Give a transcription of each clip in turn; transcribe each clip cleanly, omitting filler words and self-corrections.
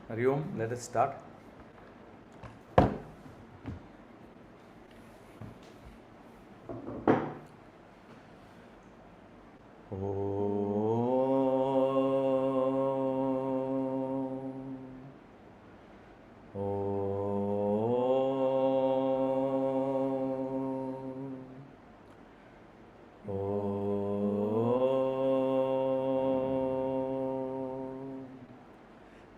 Hari Om, let us start.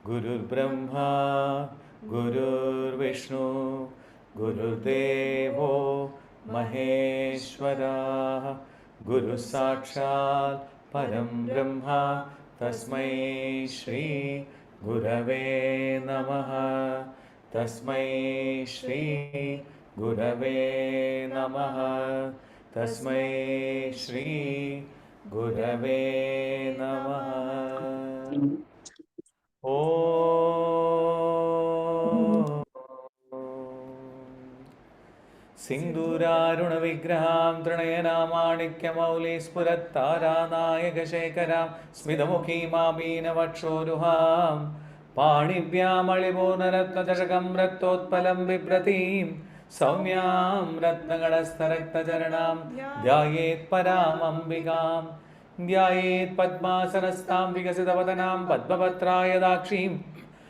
Gurur Brahma, Gurur Vishnu, Gurur Devo Maheshwara, Guru Sakshat Param Brahma, Tasmai Shri Gurave Namaha, Tasmai Shri Gurave Namaha, Tasmai Shri Gurave Namaha. Om Sindhuraruna Trinayana Spurattaranayagasekaram Smidamukhi Mabina Vakshoruham Panibhyam Alibonaratnachakam Rattotpalam Vipratim Saumyam Ratnagadastaraktajaranam Dhyayet Param Ambikam Dhyayet Padmasanastam Vikasitavatanam Padmapatraya Dakshim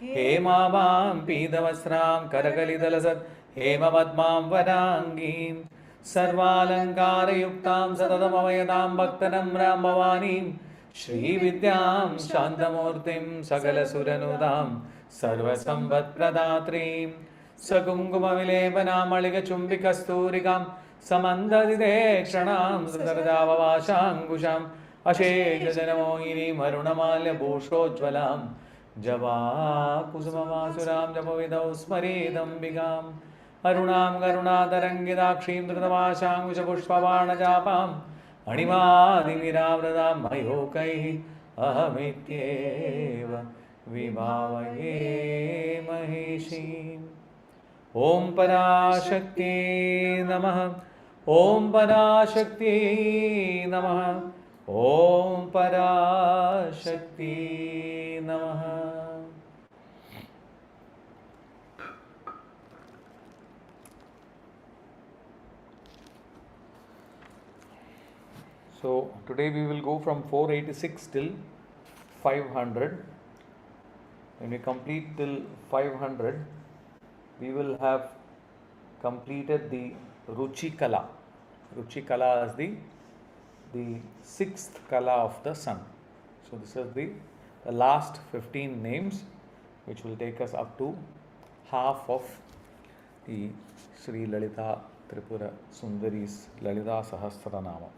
Hemabam Pidavasram Karakalidalasat Hemapadmam Varangim Sarvalankarayuktam Satadamavayadam Bhaktanam Rambhavanim Shri Vidyam Shantamurtim Sagala Suranudam Sarvasamvat Pradatrim Sakunguma Vilepanam Aliga Chumbikasturikam Samandadidekshanam Sadarjavavashangusham Ashesha Janamohini Marunamalya Bhushojvalam Java Kusumamasuram Japavidau Smaridambigam Arunam Garunadarangidakshin Dhrutamashangusha Pushpavana Japam Animadi Viravradam Mayokai Ahamityeva Vibhavaye Maheshim Om Parashakti Namaha Om Parashakti Namaha Om Parashakti Namaha. So today we will go from 486 till 500. When we complete till 500, we will have completed the Ruchi Kala. Ruchi Kala is the sixth Kala of the sun. So this is the last 15 names, which will take us up to half of the Sri Lalitha Tripura Sundari's Lalita Sahasranamam.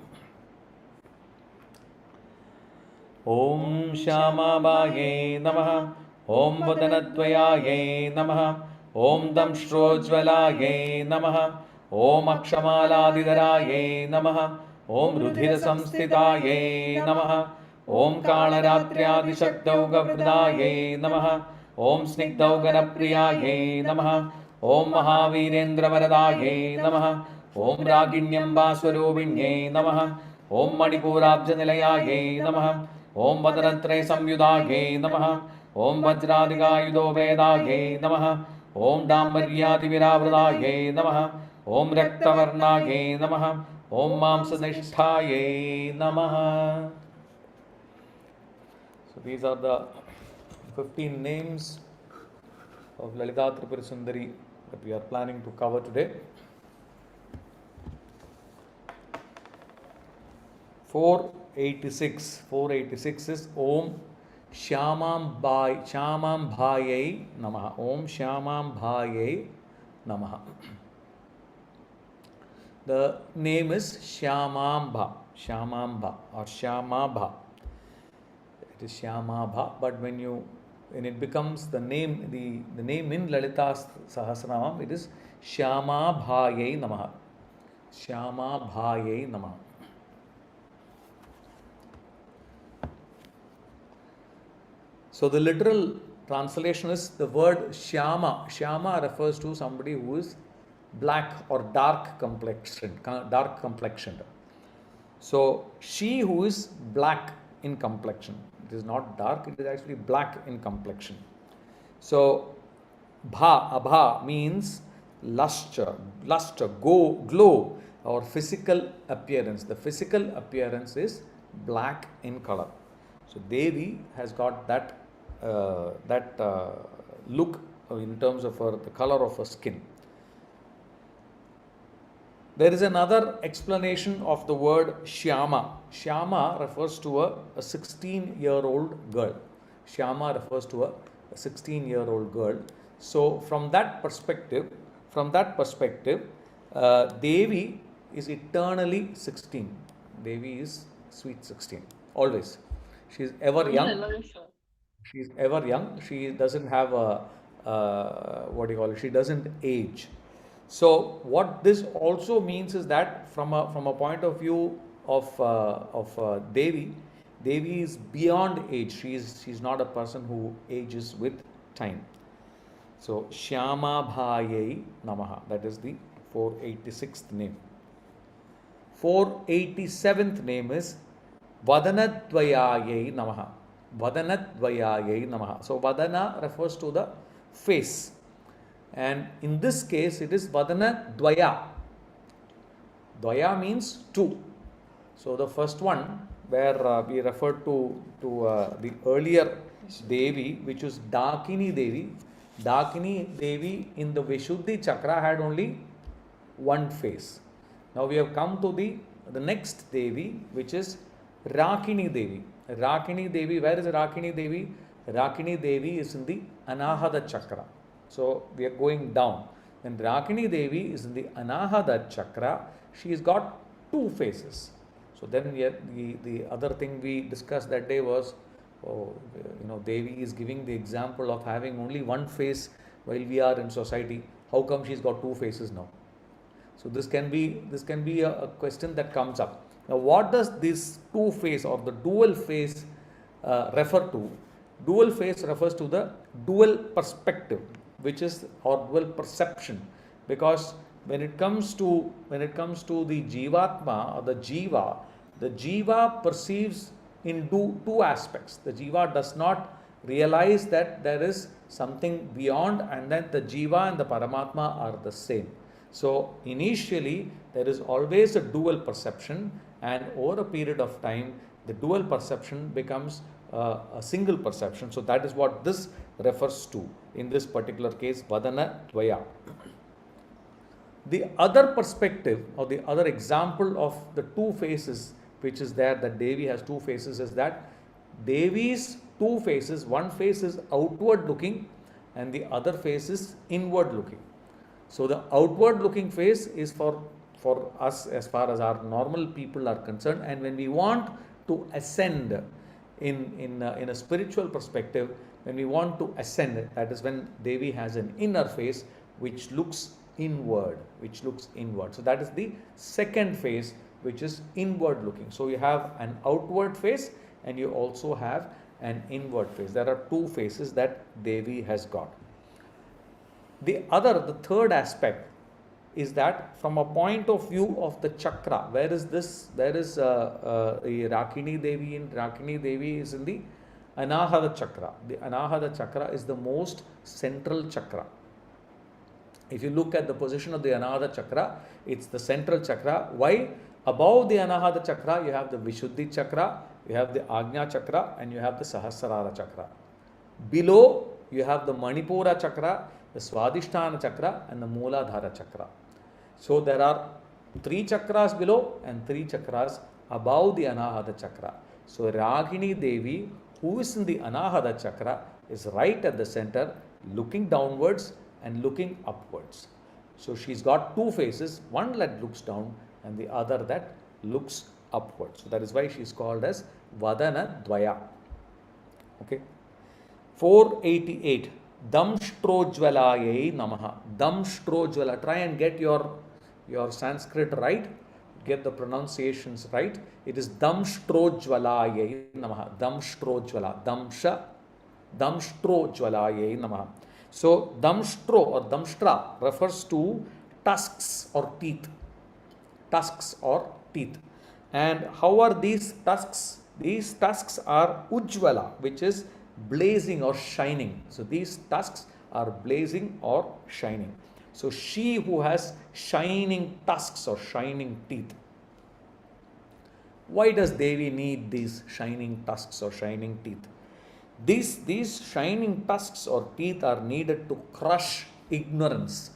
Om Shamabaye Namaha, Om Vadanadvayaye Namaha, Om Damshtrojvalaye Namaha, Om Akshamaladidaraya Namaha, Om Rudhira Samstitaye Namaha, Om Kalaratriadishaktav Gavridaye Namaha, Om Snigdhav Ganapriyaye Namaha, Om Mahavirendra Varadaye Namaha, Om Raginyam Baswaruvinye Namaha, Om Manipurabjanalayaye Namaha, Om Vadanatre Samyudaye Namaha, Om Vajradikayudo Vedaye Namaha, Om Dhammaryati Viravradaye Namaha, Om Raktavarnaye Namaha, Om Mamsanishtaye Namaha. So these are the 15 names of Lalita Tripura Sundari that we are planning to cover today. 486 is Om Shyamam Bhayai Namaha. Om Shyamam Bhayai Namaha. The name is Shyamambha or Shyamabha. It is Shyamabha, but when it becomes the name, the name in Lalita Sahasranamam, it is Shyamabhayai Namaha. Shyamabhayai Namaha. So the literal translation is the word Shyama. Shyama refers to somebody who is black or dark complexioned. So she who is black in complexion. It is not dark, it is actually black in complexion. So abha means luster, glow, or physical appearance. The physical appearance is black in color. So Devi has got that look in terms of the color of her skin. There is another explanation of the word Shyama. Shyama refers to a 16-year-old girl. Shyama refers to a 16-year-old girl. So from that perspective, Devi is eternally 16. Devi is sweet 16, always. She is ever young. She is ever young. She doesn't have a what do you call it? She doesn't age. So what this also means is that from a point of view of Devi, Devi is beyond age. She's not a person who ages with time. So Shyama Bhayai Namaha. That is the 486th name. 487th name is Vadanadvayayai Namaha. Vadanadvayayai Namaha. So Vadana refers to the face. And in this case, it is Vadana Dvaya. Dvaya means two. So the first one, where we referred to the earlier Devi, which was Dakini Devi. Dakini Devi in the Vishuddhi Chakra had only one face. Now we have come to the next Devi, which is Rakini Devi. Rakini Devi, where is Rakini Devi? Rakini Devi is in the Anahata Chakra. So we are going down. When Rakini Devi is in the Anahata Chakra, she has got two faces. So then the other thing we discussed that day was, Devi is giving the example of having only one face while we are in society. How come she's got two faces now? So this can be a question that comes up. Now what does this two face or the dual face refer to? Dual face refers to the dual perspective, which is or dual perception, because when it comes to the Jivatma or the Jiva perceives in two aspects. The Jiva does not realize that there is something beyond, and that the Jiva and the Paramatma are the same. So initially there is always a dual perception, and over a period of time the dual perception becomes a single perception. So that is what this refers to in this particular case, Vadana Dvaya. The other perspective or the other example of the two faces which is there, that Devi has two faces, is that Devi's two faces, one face is outward looking and the other face is inward looking. So the outward looking face is for us as far as our normal people are concerned, and when we want to ascend in a spiritual perspective, when we want to ascend, that is when Devi has an inner face which looks inward. So that is the second face, which is inward looking. So you have an outward face and you also have an inward face. There are two faces that Devi has got. The third aspect is that from a point of view of the chakra, where is Rakini Devi? In Rakini Devi is in the Anahata Chakra. The Anahata Chakra is the most central chakra. If you look at the position of the Anahata Chakra, it's the central chakra. Why? Above the Anahata Chakra, you have the Vishuddhi Chakra, you have the Ajna Chakra, and you have the Sahasrara Chakra. Below, you have the Manipura Chakra, the Swadhisthana Chakra, and the Mooladhara Chakra. So there are 3 chakras below and 3 chakras above the Anahata Chakra. So Ragini Devi, who is in the Anahata Chakra, is right at the center, looking downwards and looking upwards. So she's got two faces, one that looks down and the other that looks upwards. So that is why she is called as Vadana Dvaya. Okay. 488. Damshtrojvalayai Namaha. Damshtrojvala. Try and get your Sanskrit right. Get the pronunciations right. It is Damshtrojvalayai Namaha. Damshtrojvala. Damshtrojvalayai Namaha. So Damshtro or Damshtra refers to tusks or teeth. Tusks or teeth. And how are these tusks? These tusks are Ujvala, which is blazing or shining. So these tusks are blazing or shining. So she who has shining tusks or shining teeth. Why does Devi need these shining tusks or shining teeth? These shining tusks or teeth are needed to crush ignorance.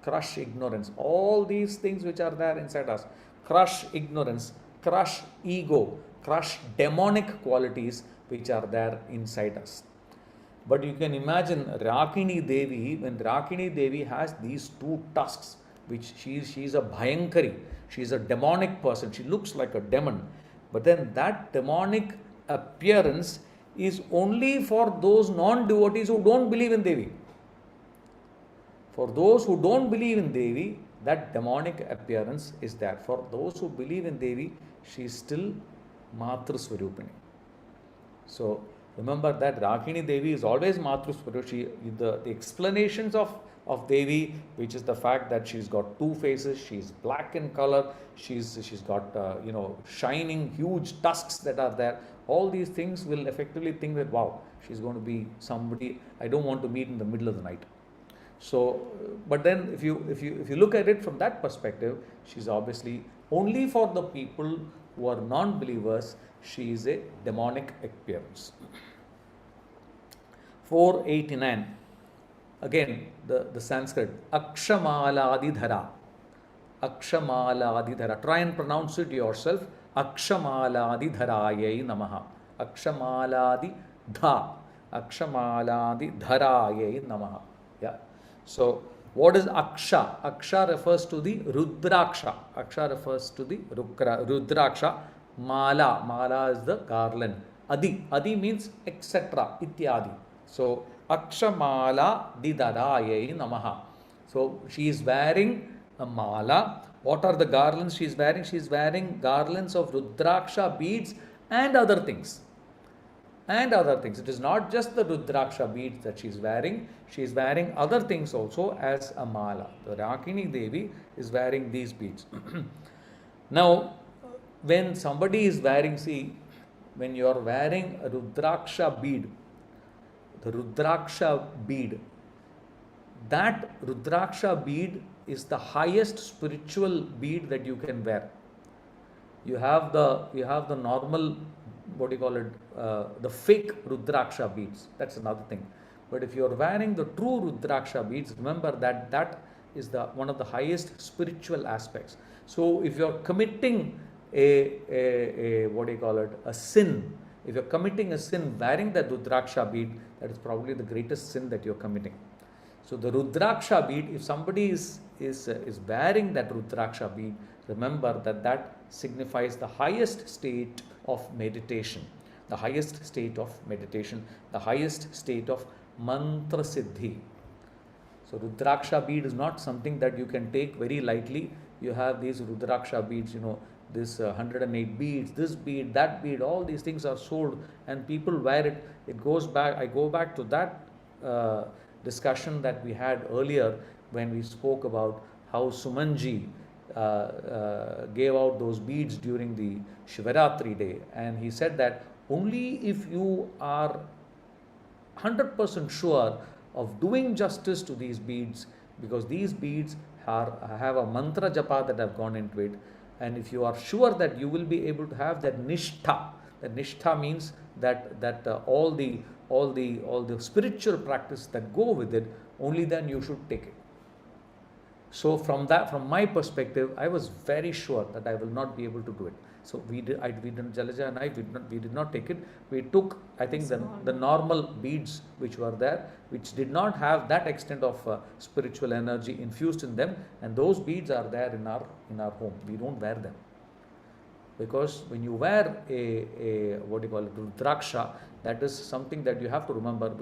Crush ignorance. All these things which are there inside us. Crush ignorance, crush ego, crush demonic qualities which are there inside us. But you can imagine Rakini Devi, when Rakini Devi has these two tusks, which she is a Bhayankari, she is a demonic person, she looks like a demon. But then that demonic appearance is only for those non-devotees who don't believe in Devi. For those who don't believe in Devi, that demonic appearance is there. For those who believe in Devi, she is still Matru Swarupini. So remember that Rakini Devi is always Matru Swarupini. The explanations of Devi, which is the fact that she's got two faces, she's black in color, she's got shining huge tusks that are there. All these things will effectively think that, wow, she's going to be somebody I don't want to meet in the middle of the night. So, but then if you look at it from that perspective, she's obviously only for the people who are non-believers. She is a demonic appearance. 489. Again, the Sanskrit. Akshamaladidhara. Akshamaladidhara. Try and pronounce it yourself. Akshamaladidharayai namaha. Akshamaladidha. Akshamaladidharayai namaha. Yeah. So, what is Aksha? Aksha refers to the Rudraksha. Aksha refers to the Rudraksha. Mala. Mala is the garland. Adi. Adi means etc. Ityadi. So, Akshamala Didaraye Namaha. So, she is wearing a mala. What are the garlands she is wearing? She is wearing garlands of Rudraksha beads and other things. And other things. It is not just the Rudraksha beads that she is wearing. She is wearing other things also as a mala. The Rakini Devi is wearing these beads. Now, when somebody is wearing, see, when you are wearing a Rudraksha bead, the Rudraksha bead, that Rudraksha bead is the highest spiritual bead that you can wear. You have the normal, what do you call it, the fake Rudraksha beads. That's another thing. But if you are wearing the true Rudraksha beads, remember that is one of the highest spiritual aspects. So if you are committing a sin, if you're committing a sin wearing the Rudraksha bead, that is probably the greatest sin that you're committing. So the Rudraksha bead, if somebody is wearing that Rudraksha bead, remember that signifies the highest state of meditation, the highest state of meditation, the highest state of mantra siddhi. So Rudraksha bead is not something that you can take very lightly. You have these Rudraksha beads, this 108 beads, this bead, that bead, all these things are sold and people wear it. It goes back, I go back to that discussion that we had earlier when we spoke about how Sumanji gave out those beads during the Shivaratri day, and he said that only if you are 100% sure of doing justice to these beads, because these beads have a mantra japa that have gone into it, and if you are sure that you will be able to have that nishtha, that nishtha means that all the spiritual practice that go with it, only then you should take it. So from my perspective, I was very sure that I will not be able to do it. So we did, Jalaja and I, we did not take it. We took, I think, the normal beads which were there, which did not have that extent of spiritual energy infused in them, and those beads are there in our home. We don't wear them, because when you wear a Rudraksha, that is something that you have to remember.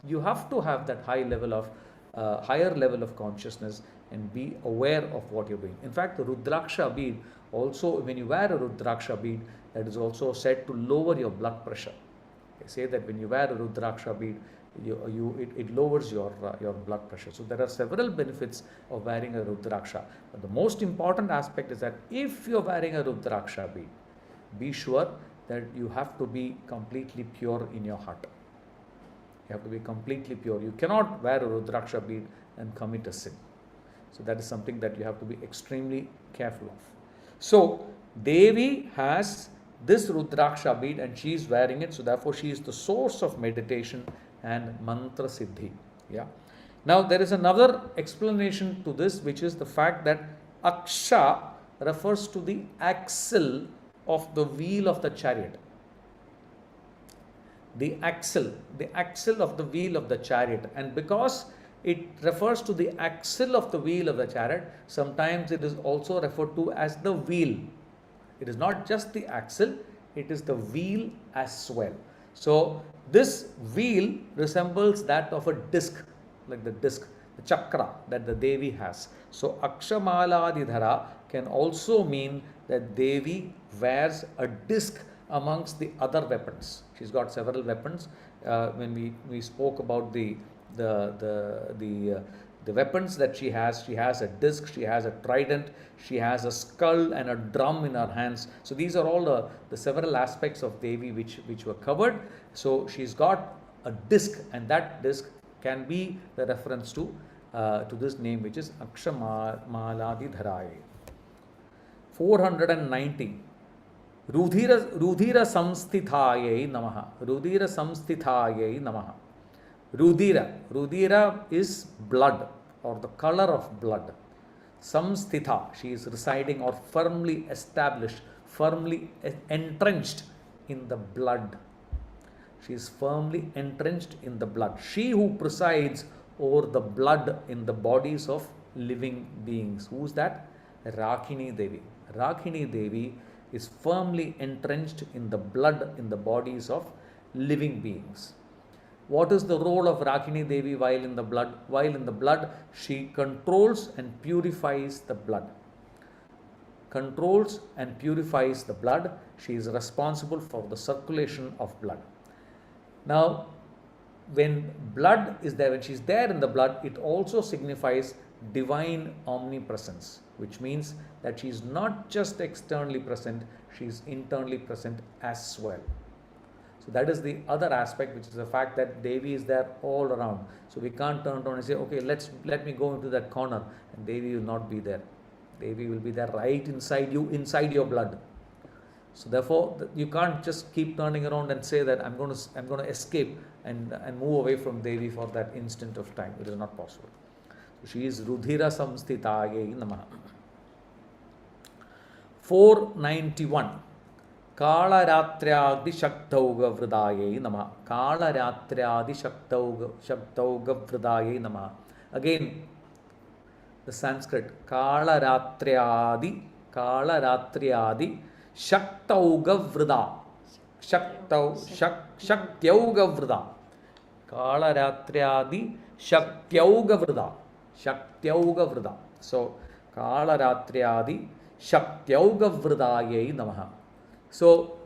You have to have that higher level of consciousness and be aware of what you're doing. In fact, the Rudraksha bead also, when you wear a Rudraksha bead, that is also said to lower your blood pressure. They say that when you wear a Rudraksha bead, it lowers your blood pressure. So there are several benefits of wearing a Rudraksha. But the most important aspect is that if you're wearing a Rudraksha bead, be sure that you have to be completely pure in your heart. You have to be completely pure. You cannot wear a Rudraksha bead and commit a sin. So that is something that you have to be extremely careful of. So Devi has this Rudraksha bead and she is wearing it. So therefore she is the source of meditation and mantra siddhi. Yeah. Now there is another explanation to this, which is the fact that Aksha refers to the axle of the wheel of the chariot. The axle of the wheel of the chariot, and because it refers to the axle of the wheel of the chariot, sometimes it is also referred to as the wheel. It is not just the axle, it is the wheel as well. So this wheel resembles that of a disc, like the disc, the chakra that the Devi has. So Akshamalādhara can also mean that Devi wears a disc amongst the other weapons. She's got several weapons. When we spoke about the weapons that she has a disc, she has a trident, she has a skull and a drum in her hands. So these are all the several aspects of Devi which were covered. So she's got a disc, and that disc can be the reference to this name, which is Akshamalādharaye. 490. Rudhira samsthithāyai namaha. Rudhira samsthithāyai namaha. Rudhira is blood, or the color of blood. Samsthitha, she is residing or firmly established, firmly entrenched in the blood. She is firmly entrenched in the blood. She who presides over the blood in the bodies of living beings. Who is that? Rakhini Devi. Rakhini Devi is firmly entrenched in the blood in the bodies of living beings. What is the role of Rakhini Devi while in the blood? While in the blood, she controls and purifies the blood. Controls and purifies the blood. She is responsible for the circulation of blood. Now, when blood is there, when she is there in the blood, it also signifies divine omnipresence, which means that she is not just externally present, she is internally present as well. So that is the other aspect, which is the fact that Devi is there all around. So we can't turn around and say, okay, let me go into that corner, and Devi will not be there. Devi will be there right inside you, inside your blood. So therefore, you can't just keep turning around and say that I'm going to escape and move away from Devi for that instant of time. It is not possible. So she is Rudhira Samsthitāyai Namaha. 491. Kalaratriyadi Shaktauga Vridayai Namaha. Kalaratriyadi Shaktauga Vridayai Namaha. Again, the Sanskrit. Kalaratriyadi Shaktauga Vrida. Shaktauga Vrida. Kalaratriyadi Shaktauga Vrida. Shaktauga Vrida. So, Kalaratriyadi Shaktauga Vridayai Namaha. So,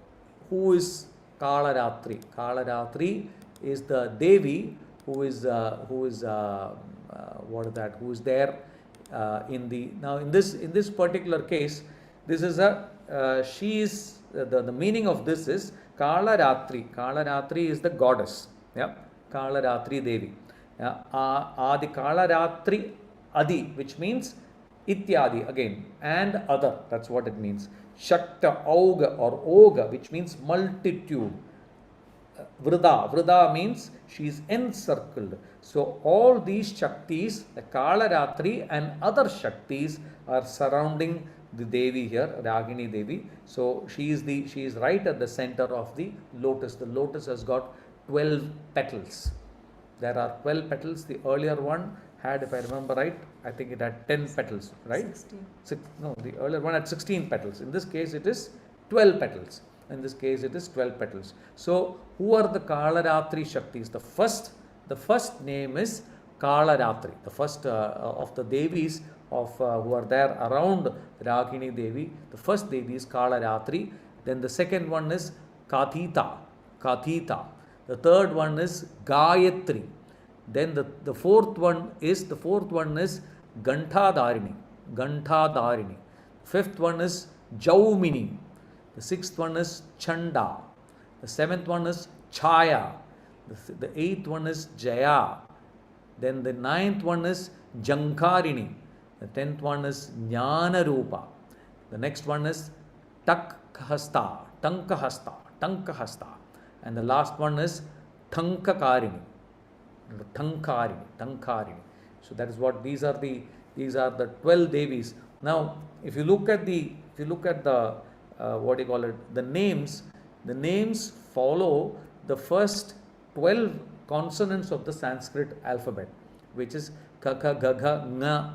who is Kalaratri? Kalaratri is the Devi who is there in the, now in this particular case, this is she is the meaning of this is Kalaratri. Kalaratri is the goddess. Yeah, Kalaratri Devi. Adi Kalaratri Adi, which means Ityadi again, and other. That's what it means. Shakta Auga or Oga, which means multitude. Vrida means she is encircled. So all these Shaktis, the Kalaratri and other Shaktis, are surrounding the Devi here, Ragini Devi. So she is right at the center of the lotus. The lotus has got 12 petals. There are 12 petals. The earlier one had, if I remember right, I think it had 10 petals, right? 16. The earlier one had 16 petals. In this case, it is 12 petals. In this case, it is 12 petals. So, who are the Kalaratri Shaktis? The first name is Kalaratri. The first of the Devis who are there around Ragini Devi. The first Devi is Kalaratri. Then the second one is Kathita. The third one is Gayatri. Then the fourth one is Gantadarini. Fifth one is Jaumini. The sixth one is Chanda. The seventh one is Chaya. The eighth one is Jaya. Then the ninth one is Jankarini. The 10th one is Jnana Rupa. The next one is Takhasta, Tankahasta. And the last one is Tankakarini. Tankarini. So that is what these are the 12 Devis. Now, if you look at the what do you call it? The names follow the first 12 consonants of the Sanskrit alphabet, which is ka, ka, ga, ga, nga,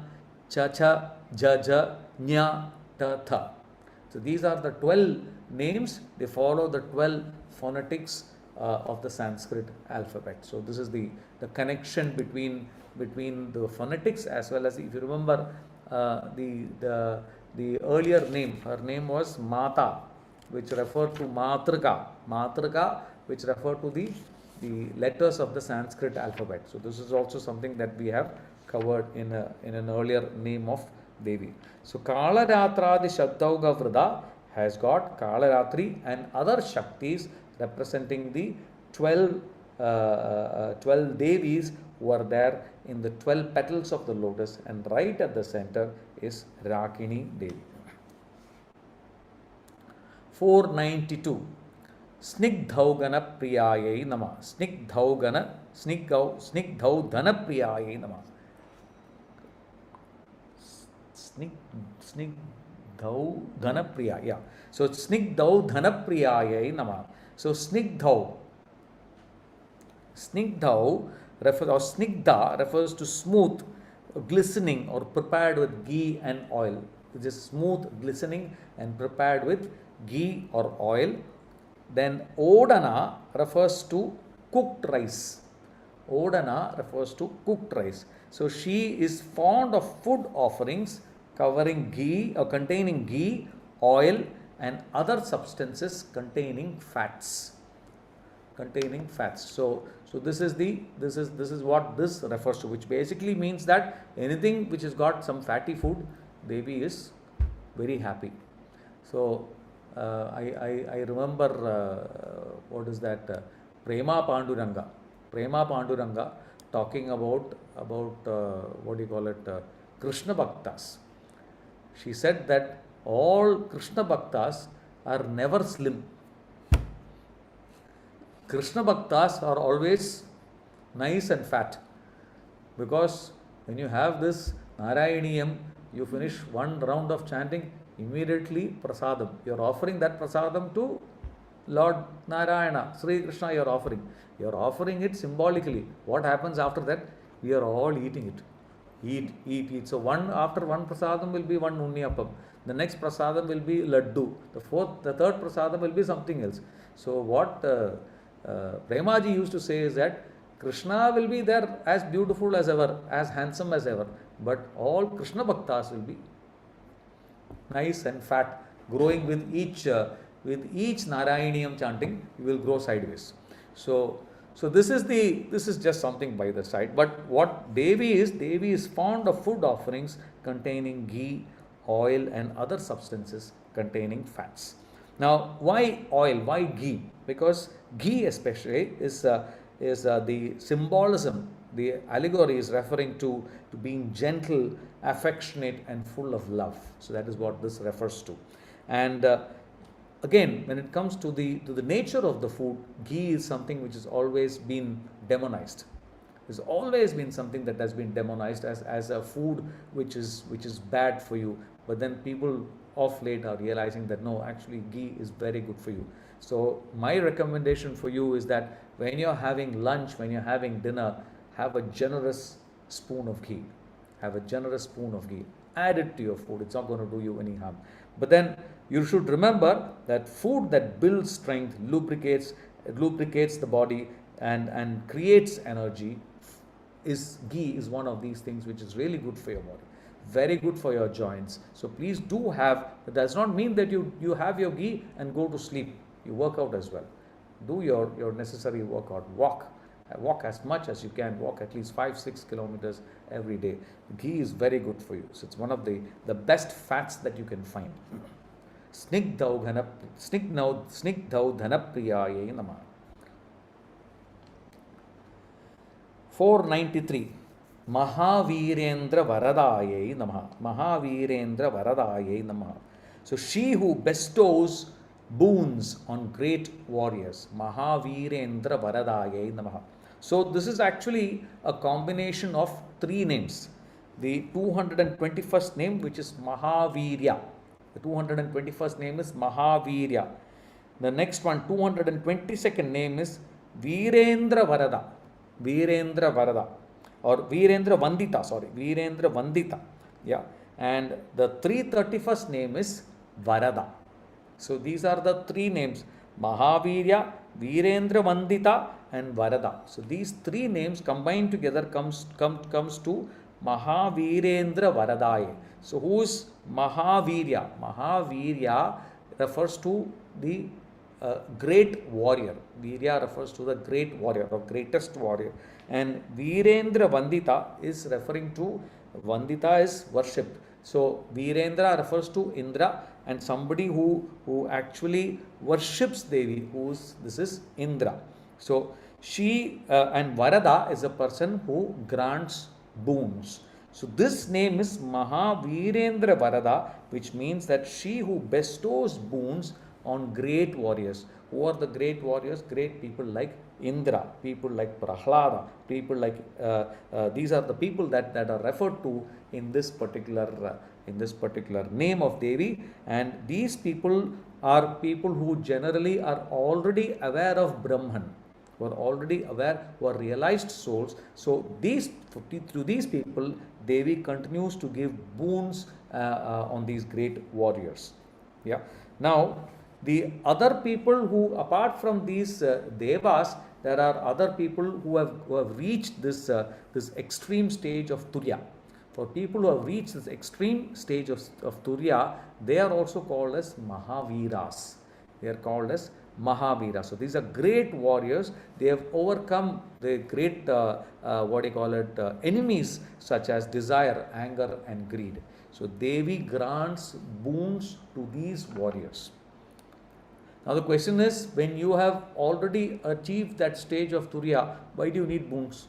cha, cha, ja, ja, nya, ta, tha. So these are the 12 names. They follow the 12 phonetics of the Sanskrit alphabet. So this is the connection between the phonetics, as well as, if you remember, the earlier name, her name was Mata, which referred to Matrika, which referred to the letters of the Sanskrit alphabet. So this is also something that we have covered in an earlier name of Devi. So Kalaratradi Shabdauga Vrida has got Kalaratri and other Shaktis representing the 12 Devis who are there in the 12 petals of the lotus, and right at the center is Rakini Devi. 492. Snigdhaugana Priyayai Nama. Snigdhaugana Priyayai Nama. Snigdhaugana Priya. Yeah. So Snigdhaugana Priyayai Nama. So Snigdhau Snigdha refers to smooth, glistening, or prepared with ghee and oil. It is smooth, glistening, and prepared with ghee or oil. Then Odana refers to cooked rice. Odana refers to cooked rice. So she is fond of food offerings covering ghee or containing ghee, oil, and other substances containing fats. So this is what this refers to, which basically means that anything which has got some fatty food, Devi is very happy. So I remember what is that Prema Panduranga talking about what do you call it, Krishna Bhaktas. She said that all Krishna Bhaktas are never slim. Krishna Bhaktas are always nice and fat, because when you have this Narayaniyam, you finish one round of chanting, immediately prasadam. You are offering that prasadam to Lord Narayana, Sri Krishna. You are offering it symbolically. What happens after that? We are all eating it. Eat. So after one prasadam will be one unniyappam. The next prasadam will be laddu. The third prasadam will be something else. So what Premaji used to say is that Krishna will be there as beautiful as ever, as handsome as ever, but all Krishna Bhaktas will be nice and fat, growing with each Narayaniyam chanting, you will grow sideways. So this is just something by the side. But what Devi is fond of food offerings containing ghee, oil, and other substances containing fats. Now, why oil? Why ghee? Because ghee especially is the symbolism, the allegory is referring to being gentle, affectionate, and full of love. So that is what this refers to. And again, when it comes to the nature of the food, ghee is something which has always been demonized. There's always been something that has been demonized as a food which is bad for you. But then people of late are realizing that no, actually ghee is very good for you. So my recommendation for you is that when you're having lunch, when you're having dinner, have a generous spoon of ghee. Add it to your food. It's not going to do you any harm. But then you should remember that food that builds strength, lubricates the body, and creates energy, ghee is one of these things which is really good for your body, very good for your joints. So please do have. That does not mean that you have your ghee and go to sleep. You work out as well. Do your necessary workout. Walk as much as you can. Walk at least 5-6 kilometers every day. Ghee is very good for you. So it's one of the best fats that you can find. Snigdhaudhana Priyaye Namah. 493. Mahavirendra Varadayai Namaha. Mahavirendra Varadayai Namaha. So she who bestows boons on great warriors. Mahavirendra Varadayai Namaha. So this is actually a combination of three names. The 221st name, which is Mahavirya. The 221st name is Mahavirya. The next one, 222nd name is Virendra Varada. Virendra Varada. Or Virendra Vandita, sorry. Virendra Vandita. Yeah. And the 331st name is Varada. So these are the three names. Mahavirya, Virendra Vandita and Varada. So these three names combined together comes to Mahavirendra Varadaya. So who is Mahavirya? Mahavirya refers to the great warrior. Virya refers to the great warrior or greatest warrior. And Virendra Vandita is referring to, Vandita is worshipped. So Virendra refers to Indra and somebody who actually worships Devi, this is Indra. So she and Varada is a person who grants boons. So this name is Mahavirendra Varada, which means that she who bestows boons on great warriors. Who are the great warriors? Great people like Indra, people like Prahlada, people like these are the people that are referred to in this particular name of Devi. And these people are people who generally are already aware of Brahman, who are already aware, who are realized souls. So through these people, Devi continues to give boons on these great warriors. Yeah. Now, the other people who, apart from these devas, there are other people who have reached this extreme stage of Turiya. For people who have reached this extreme stage of Turiya, they are also called as Mahaviras. They are called as Mahavira. So these are great warriors. They have overcome the great enemies such as desire, anger and greed. So Devi grants boons to these warriors. Now the question is, when you have already achieved that stage of Turiya, why do you need boons?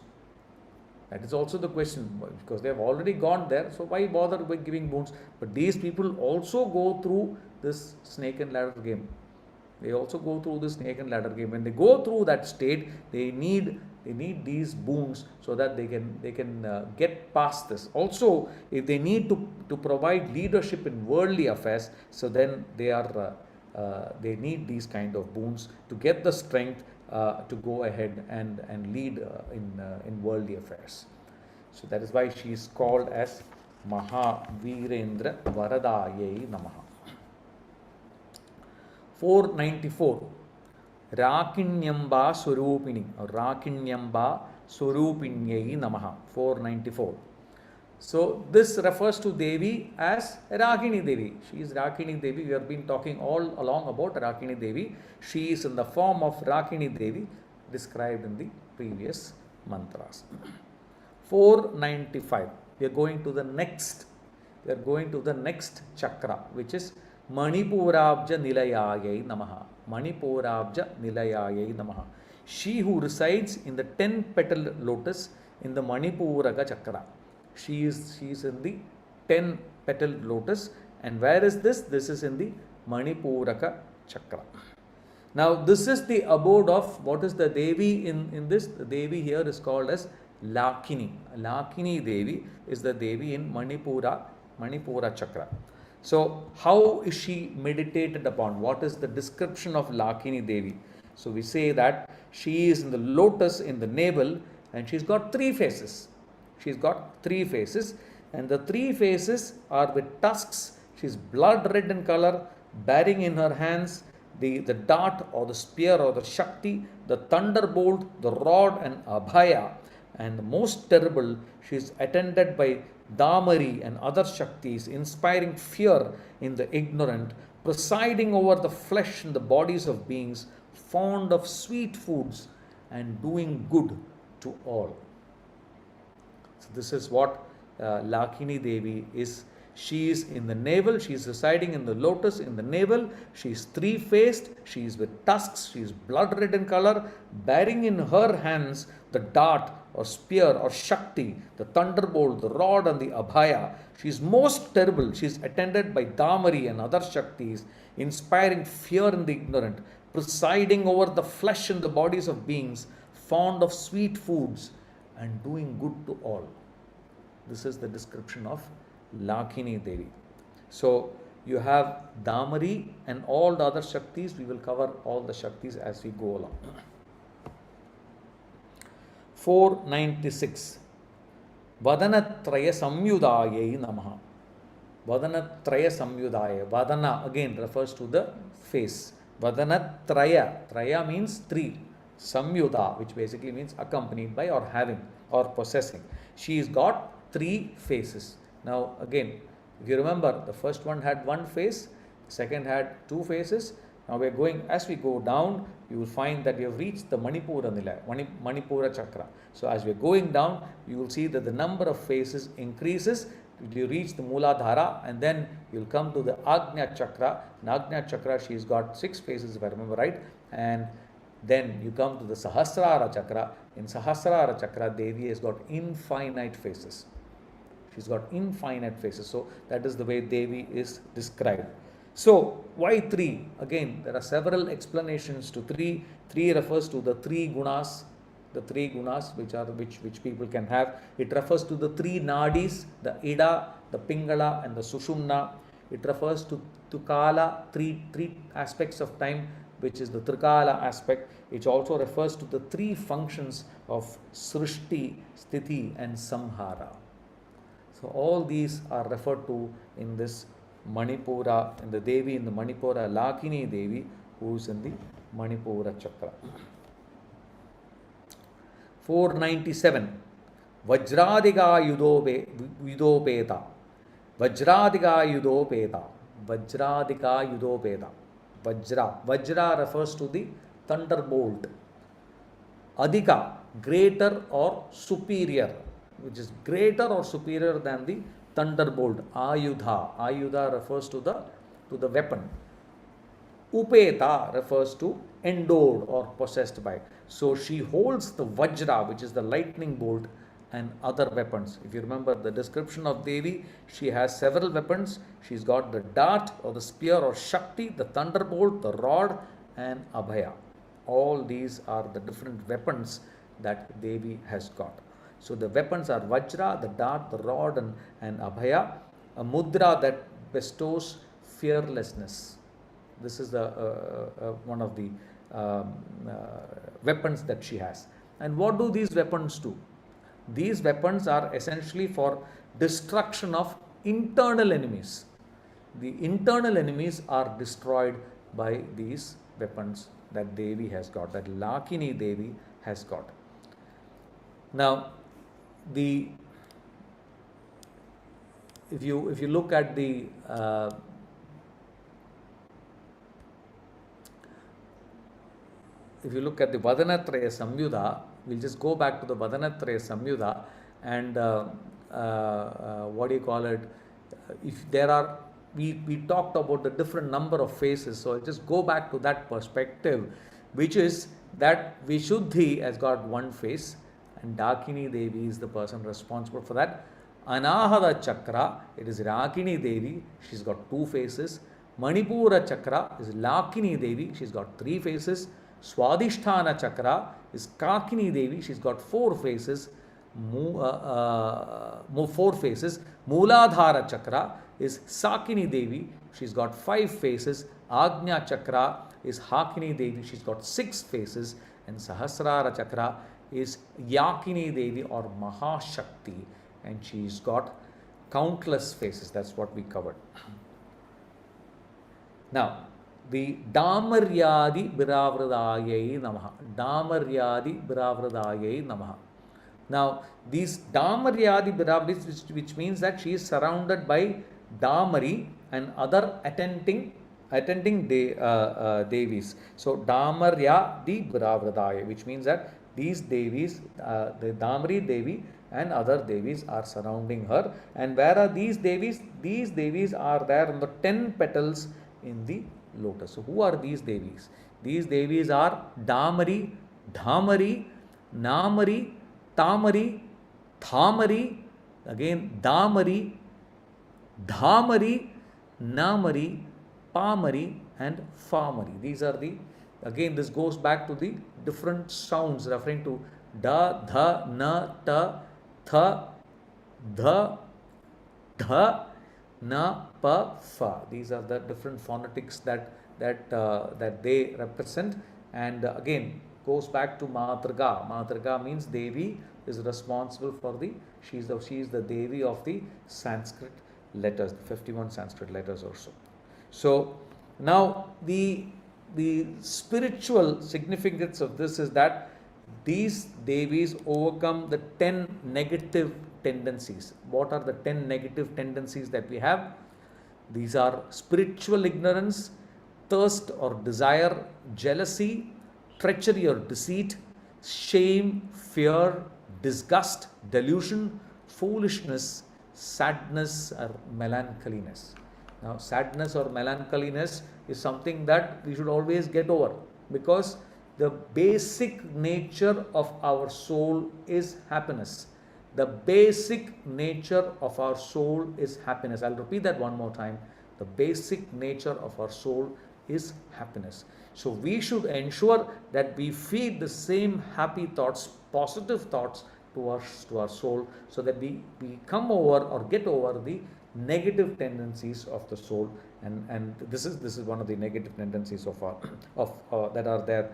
That is also the question, because they have already gone there, so why bother with giving boons? But these people also go through this snake and ladder game. They also go through this snake and ladder game. When they go through that state, they need these boons so that they can get past this. Also, if they need to provide leadership in worldly affairs, so then they need these kind of boons to get the strength to go ahead and lead in worldly affairs. So that is why she is called as Mahavirendra Varadayai Namaha. 494. Rakinyamba Swarupini or Rakinyamba Swarupinyai Namaha. 494. So this refers to Devi as Rakini Devi. She is Rakini Devi. We have been talking all along about Rakini Devi. She is in the form of Rakini Devi described in the previous mantras. 495. We are going to the next chakra, which is Manipurabja Nilayayai Namaha. Manipurabja Nilayayai Namaha. She who resides in the 10-petal lotus in the Manipuraka chakra. She is in the 10-petal lotus. And where is this? This is in the Manipuraka chakra. Now this is the abode of, what is the Devi in this? The Devi here is called as Lakini. Lakini Devi is the Devi in Manipura chakra. So how is she meditated upon? What is the description of Lakini Devi? So we say that she is in the lotus in the navel and she's got three faces. She's got three faces, and the three faces are with tusks. She's blood red in color, bearing in her hands the dart or the spear or the Shakti, the thunderbolt, the rod and Abhaya. And most terrible, she is attended by Damari and other Shaktis, inspiring fear in the ignorant, presiding over the flesh and the bodies of beings, fond of sweet foods and doing good to all. So this is what Lakini Devi is. She is in the navel, she is residing in the lotus in the navel, she is three-faced, she is with tusks, she is blood red in color, bearing in her hands the dart or spear or Shakti, the thunderbolt, the rod and the Abhaya. She is most terrible. She is attended by Damari and other Shaktis, inspiring fear in the ignorant, presiding over the flesh and the bodies of beings, fond of sweet foods and doing good to all. This is the description of Lakini Devi. So you have Damari and all the other Shaktis. We will cover all the Shaktis as we go along. 496. Vadanatraya Samyudayai Namaha. Vadanatraya Samyudaya. Vadana again refers to the face. Vadanatraya. Traya means three. Samyuda, which basically means accompanied by or having or possessing. She's got three faces. Now again, if you remember, the first one had one face, second had two faces. Now we are going, as we go down, you will find that we have reached the Manipura Nila, Manipura Chakra. So as we are going down, you will see that the number of faces increases. You reach the Mooladhara and then you will come to the Agnya Chakra. In Agnya Chakra, she has got 6 faces, if I remember right. And then you come to the Sahasrara Chakra. In Sahasrara Chakra, Devi has got infinite faces. She's got infinite faces. So that is the way Devi is described. So why 3? Again, there are several explanations to 3. 3 refers to the 3 gunas. The 3 gunas which people can have. It refers to the 3 nadis, the Ida, the Pingala and the Sushumna. It refers to Kala, three aspects of time, which is the Trikala aspect. It also refers to the 3 functions of Srishti, Sthiti and Samhara. So all these are referred to in this Manipura, in the Devi in the Manipura, Lakini Devi, who is in the Manipura Chakra. 497. Vajradiga Yudopeta. Vajradiga Yudopeta. Vajradiga Yudopeta. Vajra refers to the thunderbolt. Adhika, greater or superior, which is greater or superior than the thunderbolt. Ayudha refers to the weapon. Upeta refers to endowed or possessed by. So she holds the Vajra, which is the lightning bolt, and other weapons. If you remember the description of Devi, she has several weapons. She's got the dart or the spear or Shakti, the thunderbolt, the rod and Abhaya. All these are the different weapons that Devi has got. So the weapons are Vajra, the dart, the rod and Abhaya, a mudra that bestows fearlessness. This is the one of the weapons that she has. And what do these weapons do? These weapons are essentially for destruction of internal enemies. The internal enemies are destroyed by these weapons that Devi has got, that Lakini Devi has got. Now, if you look at the Vadanatraya Samyuda, we'll just go back to the Vadanatraya Samyuda and what do you call it? If there are, we talked about the different number of faces, so I'll just go back to that perspective, which is that Vishuddhi has got one face and Dakini Devi is the person responsible for that. Anahada Chakra, it is Rakini Devi, she's got 2 faces. Manipura Chakra is Lakini Devi, she's got 3 faces. Swadhisthana Chakra is Kakini Devi, she's got 4 faces. 4 faces. Mooladhara Chakra is Sakini Devi, she's got 5 faces. Agnya Chakra is Hakini Devi, she's got 6 faces. And Sahasrara Chakra is Yakini Devi or Mahashakti, and she's got countless faces. That's what we covered. Now, the Damaryadi Biravradayai Namaha. Damaryadi Biravradayai Namaha. Now, these Damaryadi Biravradis, which means that she is surrounded by Damari and other attending Devis. So, Damaryadi Biravradaya, which means that these Devis, the Damari Devi and other Devis are surrounding her. And where are these Devis? These Devis are there on the 10 petals in the lotus. So who are these Devis? These Devis are Damari, Dhamari, Namari, Tamari, Thamari, again Damari, Dhamari, Namari, Pamari, and Famari. These are the, again, this goes back to the different sounds referring to da, dha, na, ta, tha, dha, dha, na, pa, fa. These are the different phonetics that they represent. And again, goes back to Matrga. Matrga means Devi is responsible for the, she is the Devi of the Sanskrit letters, 51 Sanskrit letters or so. So now the spiritual significance of this is that these Devis overcome the 10 negative tendencies. What are the 10 negative tendencies that we have? These are spiritual ignorance, thirst or desire, jealousy, treachery or deceit, shame, fear, disgust, delusion, foolishness, sadness or melancholiness. Now, sadness or melancholiness is something that we should always get over, because the basic nature of our soul is happiness. The basic nature of our soul is happiness. I'll repeat that one more time. The basic nature of our soul is happiness. So we should ensure that we feed the same happy thoughts, positive thoughts to our soul, so that we come over or get over the negative tendencies of the soul. And this is one of the negative tendencies of that are there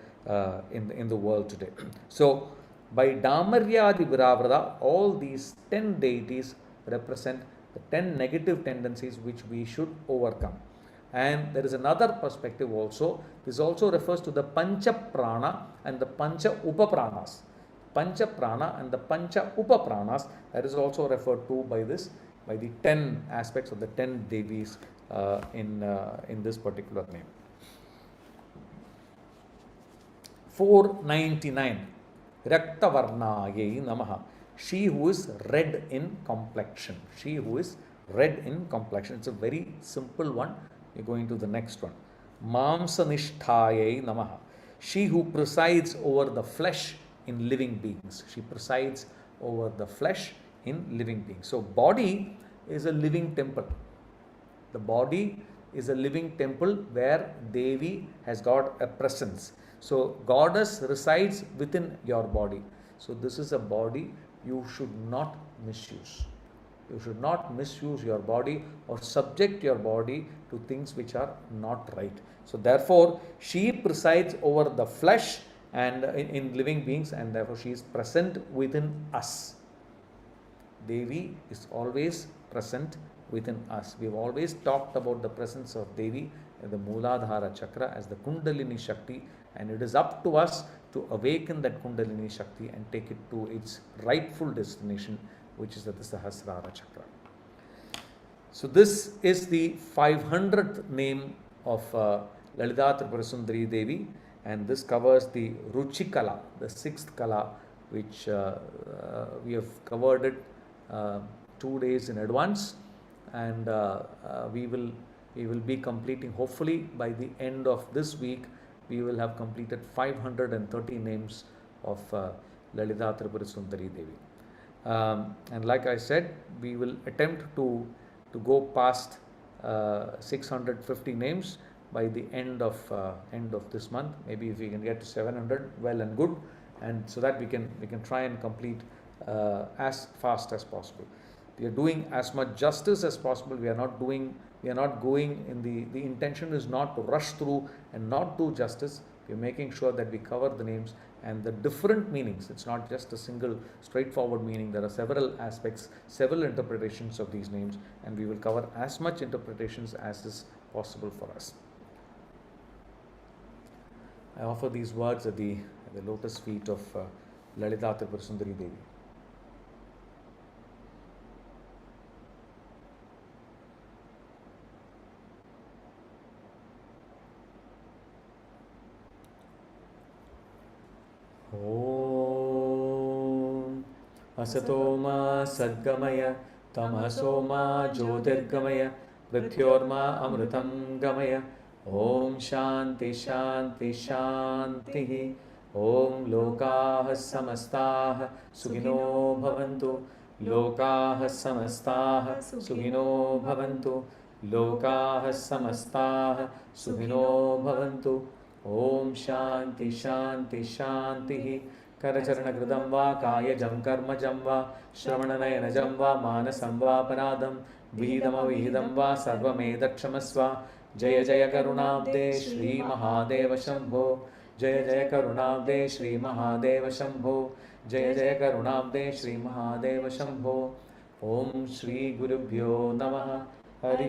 in the world today. So by Damaryadi Viravrata, all these 10 deities represent the 10 negative tendencies which we should overcome. And there is another perspective also. This also refers to the Pancha Prana and the Pancha Upapranas. Pancha Prana and the Pancha Upapranas, that is also referred to by the 10 aspects of the 10 Devis in this particular name. 499. Raktavarnaye Namaha. She who is red in complexion. She who is red in complexion. It's a very simple one. We're going to the next one. Mamsanishtaye Namaha. She who presides over the flesh in living beings. She presides over the flesh in living beings. So body is a living temple. The body is a living temple where Devi has got a presence. So goddess resides within your body. So this is a body you should not misuse. You should not misuse your body or subject your body to things which are not right. So therefore, she presides over the flesh and in living beings, and therefore she is present within us. Devi is always present within us. We have always talked about the presence of Devi in the Mooladhara Chakra as the Kundalini Shakti, and it is up to us to awaken that Kundalini Shakti and take it to its rightful destination, which is at the Sahasrara Chakra. So this is the 500th name of Lalitha Tripura Sundari Devi, and this covers the Ruchikala, the 6th Kala, which we have covered it 2 days in advance, and we will be completing, hopefully by the end of this week, we will have completed 530 names of Lalitha Tripura Sundari Devi. And like I said, we will attempt to go past 650 names by the end of this month. Maybe if we can get to 700, well and good, and so that we can try and complete as fast as possible. We are doing as much justice as possible. We are not going in the intention is not to rush through and not do justice. We are making sure that we cover the names and the different meanings. It's not just a single straightforward meaning. There are several aspects, several interpretations of these names, and we will cover as much interpretations as is possible for us. I offer these words at the lotus feet of Lalitha Tripura Sundari Devi. Om Asatoma Sadgamaya Tamasoma Jyotirgamaya Prityorma Amritam Gamaya Om Shanti Shanti Shanti ॐ लोकाः समस्ताः सुखिनो भवन्तु। लोकाः समस्ताः सुखिनो भवन्तु। लोकाः समस्ताः सुखिनो भवन्तु। ॐ शान्ति शान्ति शान्तिः। करचरणकृतं वा कायजं कर्मजं वा श्रवणनयनजं वा मानसं वापराधं विहितमविहितं वा सर्वमेतत्क्षमस्व। जय जय करुणाब्दे श्रीमहादेव शम्भो। जय जय करुणाब्दे श्रीमहादेव शम्भो। जय जय करुणाब्दे श्रीमहादेव शम्भो। ॐ श्रीगुरुभ्यो नमः। हरि